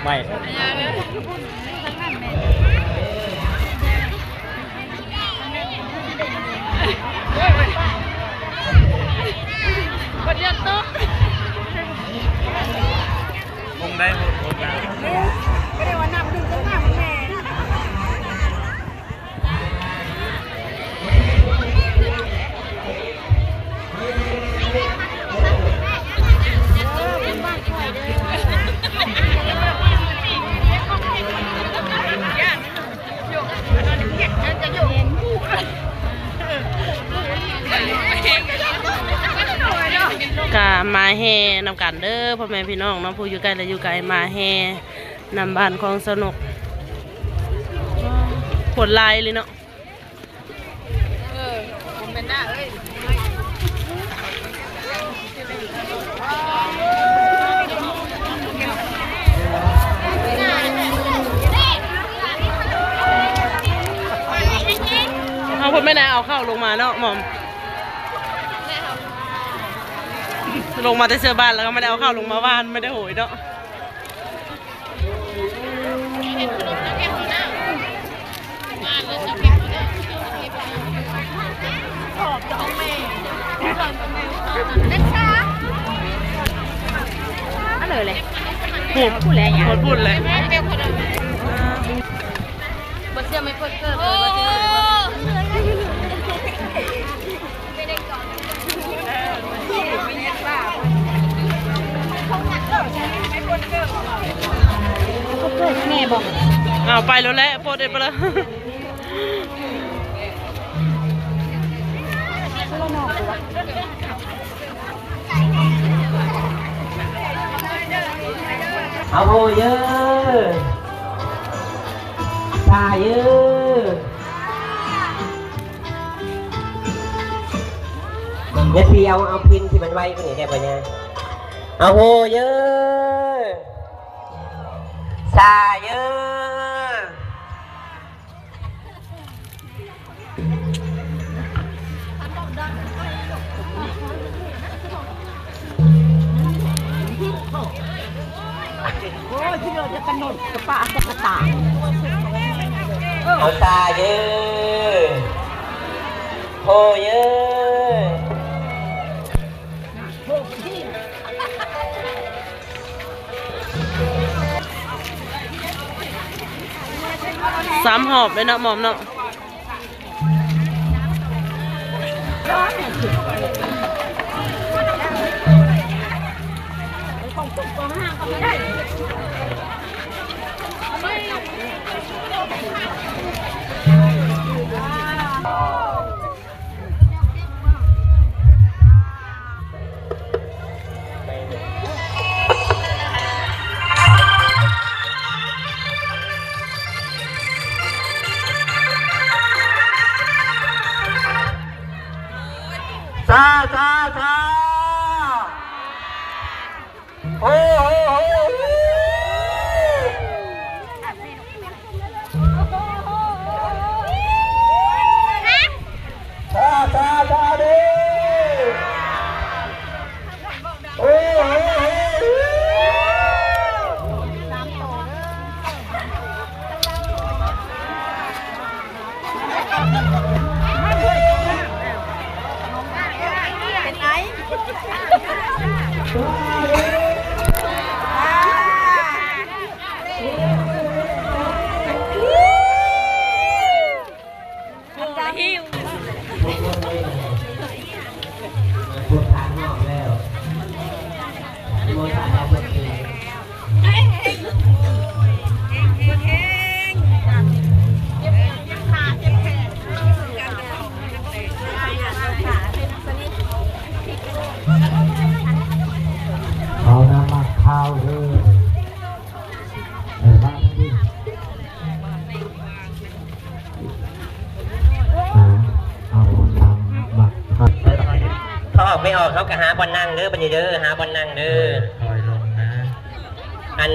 ไม่กดยันโต๊ะคงได้หมดนะก็ได้ว่านับดึงต้องนับแม่กะมาแห่นำกันเด้อพ่อแม่พี่น้องเนาะผู้อยู่ไกลและอยู่ไกลมาแห่นำบ้านของสนุกผลลายเลยเนาะผมเป็นหน้าเอ้ยเอาคนไม่นายเอาเข้าลงมาเนาะหม่อมลงมาแต่เสื้อบ้านแล้วก็ไม่ได้เอาเข้าลงมาบ้านไม่ได้โหยเนาะอะไรเลยพูดอะไรอย่างพูดเลยบทเสียไม่เปิดเกิดแม่บอกเอาไปแล้วแหละโปรดเด็ดไปแล้วเอาโหเยอะตาเยอะเดี๋ยวพี่เอาพินที่มันไว้ก็หนีได้ปะเนี่ยเอาโหเยอะตาเยอะโอ้ยที่เราจะกระโดดกระปะกระตาเอาตาเยอะโหเยอะสามหอบเลยนะหมอมเนาะซาโอ้ซาดิโอ้เอาน้ำมาข้าวเลยบ้านที่เอาทำบักเขาออกไม่ออกเขาก็หาบอลนั่งเด้อบันเยอะหาบอลนั่งเด้อคอยลงนะอัน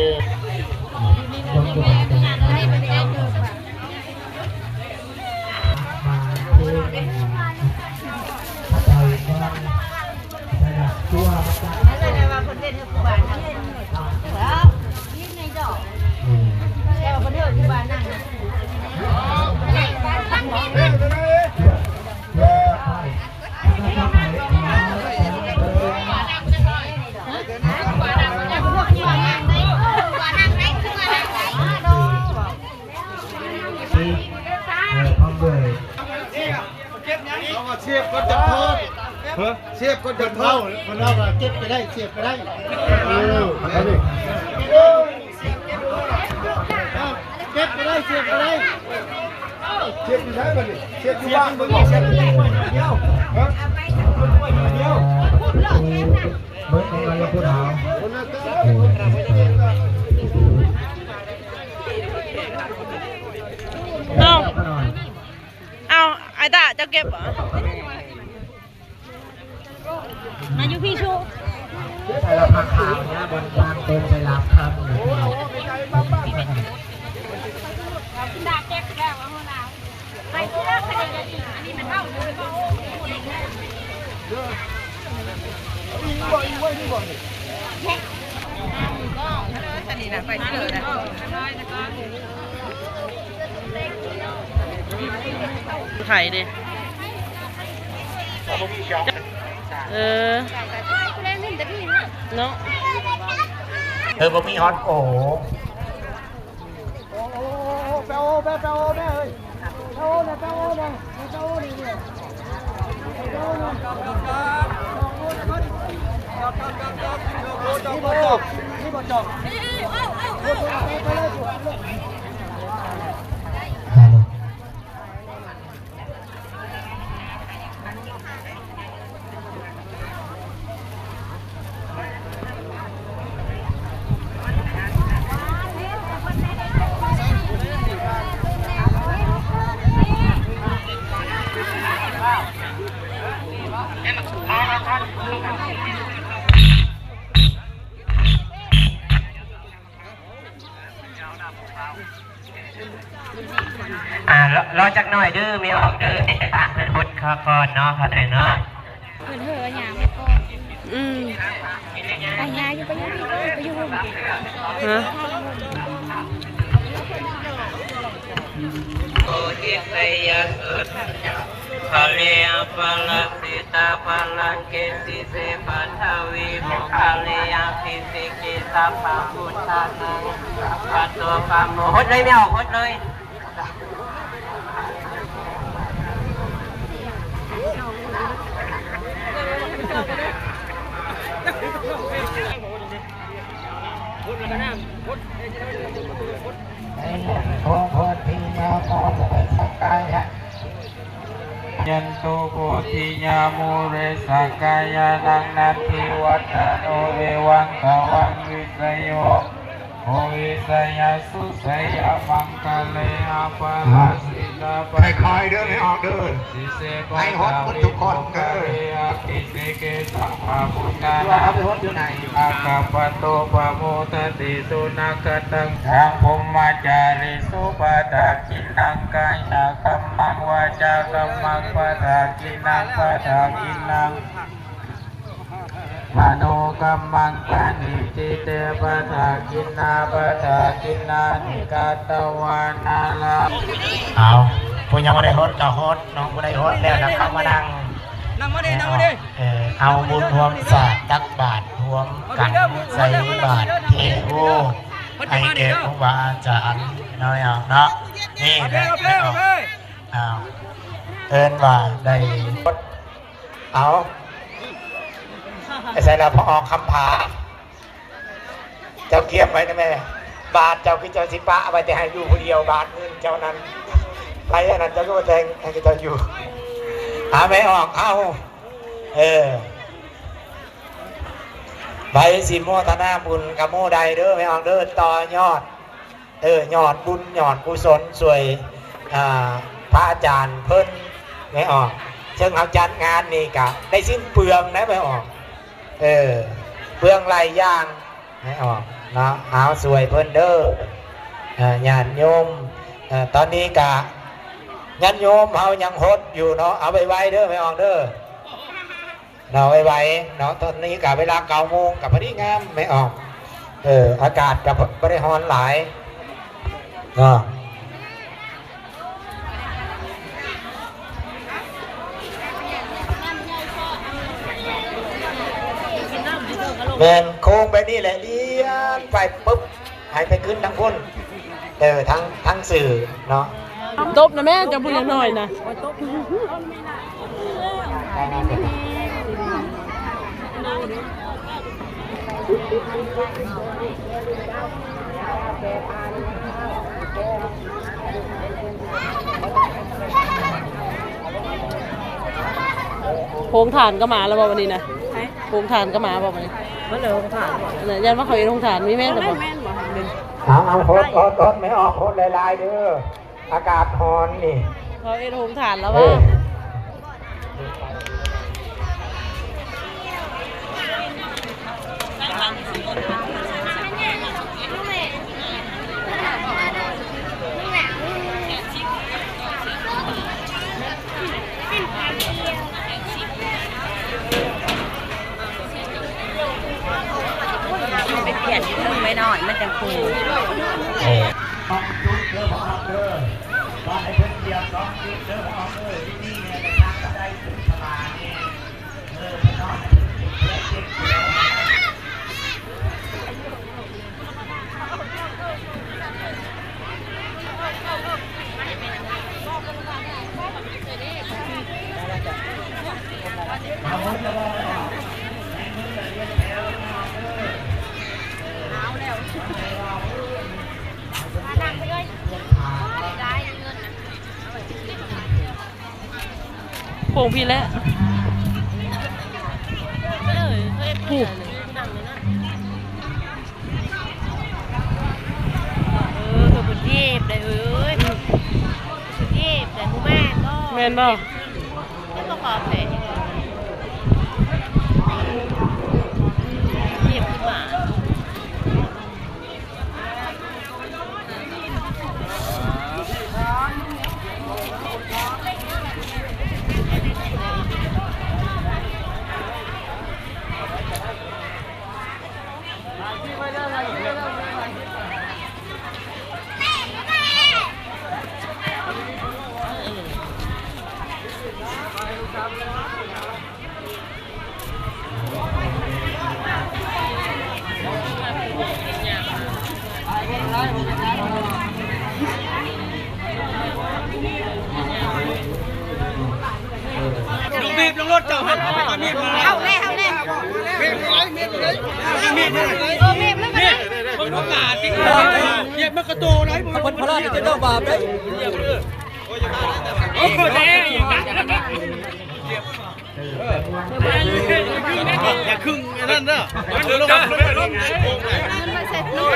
เสียบก็จะทอดเสียบก็จะทอดคนเราเก็บไปได้เสียบไปได้เก็บไปได้เสียบไปได้เสียบอยู่ไหนบ้างเสียบอยู่บ้านมึงเสียบอยู่บ้านเดียวเดียวเมื่อกี้เราพูดเอาเอาไอ้ตาจะเก็บเหรอมาอยู่พี่ชู ใส่ละผักขาวเนี่ยบนกลางเต็มไปรับคำอยู่ที่เรา ดาเก็บแล้วว่าเราไปเชื่อคดีอันนี้มันเท่าเลยไข่ดิเนาะ บ่มีฮอตโอ้รอจักหน่อยเด้อไม่ออกเด้อเพิ่นพุทธข้าก่อนเนาะค่ะเนาะ เพื่อนเธอหยาไม่ก่อนไปหาอยู่ไปอยู่ที่ไปอยู่หุ่น ฮะ โอทิสยะสุตภะเลียปะละสิตาปะละเกสิเสปัทวีโมคาเลียปิสิกิสัพพะพุทธานังปัตโตปะโมหดเลยไม่ออกหดเลยยันโตโพธิยามูเรสกายานังนันทิวัฒโนเอวังขวังวิสโยโอวิสยาสุสยามังคเลอาปะลาสิตาปะคอยเดินให้ออกเดินให้ฮอตทุกคนเดินกิเสเกสัพพะพุทธานาอากาปโตปะโมทติสุนักตังทางพมมาจาริสุปตากินังกายาคัมมังวาจากัมมังปตากินังปตากินังมโนกัมมังปานิจิเตปะทากินาปะทากินานิกาตวานาลาเอาผู้ยังไม่ได้ฮดก็ฮดน้องไม่ได้ฮดแล้วนะเข้ามานั่งมาดินั่งมาดิเอาบุญรวมศาสตร์ตักบาตรรวมกันใส่บาตรเทโอให้แก่ครูบาอาจารย์น้อยเอาเนาะนี่นะเอาเอิ้นว่าได้เอาไอ้ใส่ละพอออกคำผาเจ้าเกียบไว้นะแม่บาทเจ้าคือเจ้าสิปะเอาไปแต่ให้อยู่คนเดียวบาทนึงเจ้านั้นไรอันนั้นเจ้าก็มาแทงให้เจ้าอยู่หาไม่ออกเอาใบสิโมทนาบุญกับโมใดเด้อไม่ออกเด้อต่อยอดยอดบุญยอดกุศลสวยพระอาจารย์เพิ่นไม่ออกเชิงเอาจัดงานนี่กะได้สิ้นเปลืองนะไม่ออกเปลืองไรย่างไม่ออกเนาะเอาสวยเพิ่นเด้อญาติโยมตอนนี้กะญาติโยมเอายังฮดอยู่เนาะเอาไปไว้เด้อไม่ออกเด้อเนาะไว้เนาะตอนนี้กะเวลา9 โมงกับพอดีงามไม่ออกอากาศกับไม่ได้ร้อนหลายเนาะแมนโค้งไปนี่แหละเลี้ยงไปปุ๊บให้ไปขึ้นทั้งพุ่นทั้งสื่อเนาะ ตบนะแม่จะพูดยังน้อยนะโพงฐานก็มาแล้วบ่วันนี้นะโพงฐานก็มาบ่วันนี้มันเลยโพงฐานเนี่ยยันว่าเขาเองโพงฐานมีแม่นหรือเปล่าเอาโคตรไม่ออกโคตรลายๆเด้ออากาศร้อนนี่เขาเองโพงฐานแล้วว่าเขียนเรื่องไม่น้อยมันจะคูโป่งพี่แล้วผูกคุณเทพเลยคุณเทพแต่คุณแม่ก็แม่นบ่ไม่ประกอบเลยเทียบขึ้นมาบีบลงรถเจ้าหันเอาเมียมาเอาเลยเมียเลยเมียเลยเมียเลยเมียแล้วกันคนประกาศจริงเหยียบมันกระโตไหนคนพลาดจะเจ้าบาปได้เหยียบเลยโอ้โหเด้อย่าครึ่งนั่นเด้อมันลงลงมันเสร็จนู่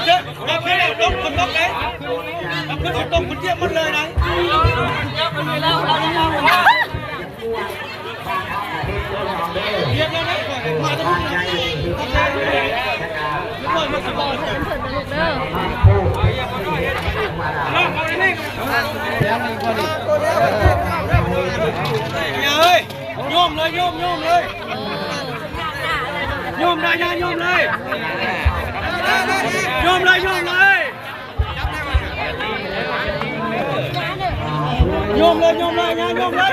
นเยอะเราเพื่อนลงคนลงไหนเราเพื่อนตรงคนเยี่ยมมันเลยนะเยี่ยมแล้วนะมาทั้งหมดมาสบายฉันเปิดลูกเด้อเฮ้ยโยมเลยโยมเลยโยมได้ยังโยมเลยโยมเลยโยมเลยโยมเลยโยมเลยโยมเลย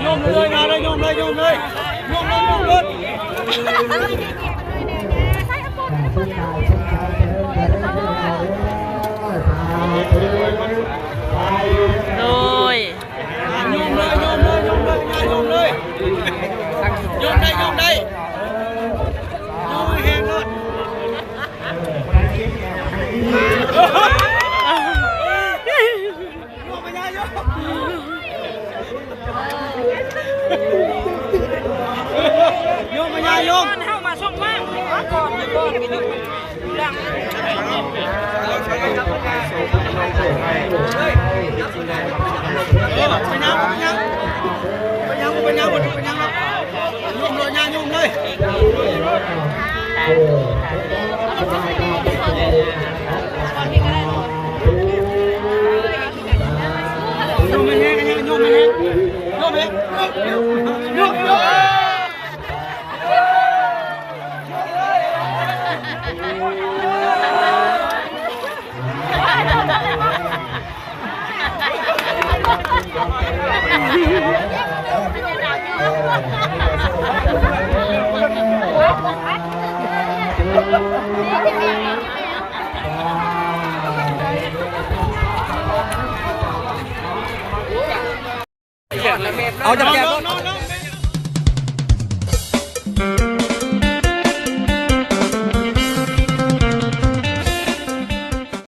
โยมเลยมาเลยโยมเลยโยมเลยโยมเลยโยมเลยโดยโยมเลยโยมเลยโยมเลยโยมเลยโยมได้โยมได้โยมแห้งเลยโยมไม่ได้โยมโยมไม่ได้โยมเข้ามาส่งมากก่อนมีดึงดังไปน้ำยุ่มเลยย่างยุ่มเลยยุ่มไม่แห้งยุ่มไม่แห้งยุ่มไม่ยุ่มเ เอาจับแก้ว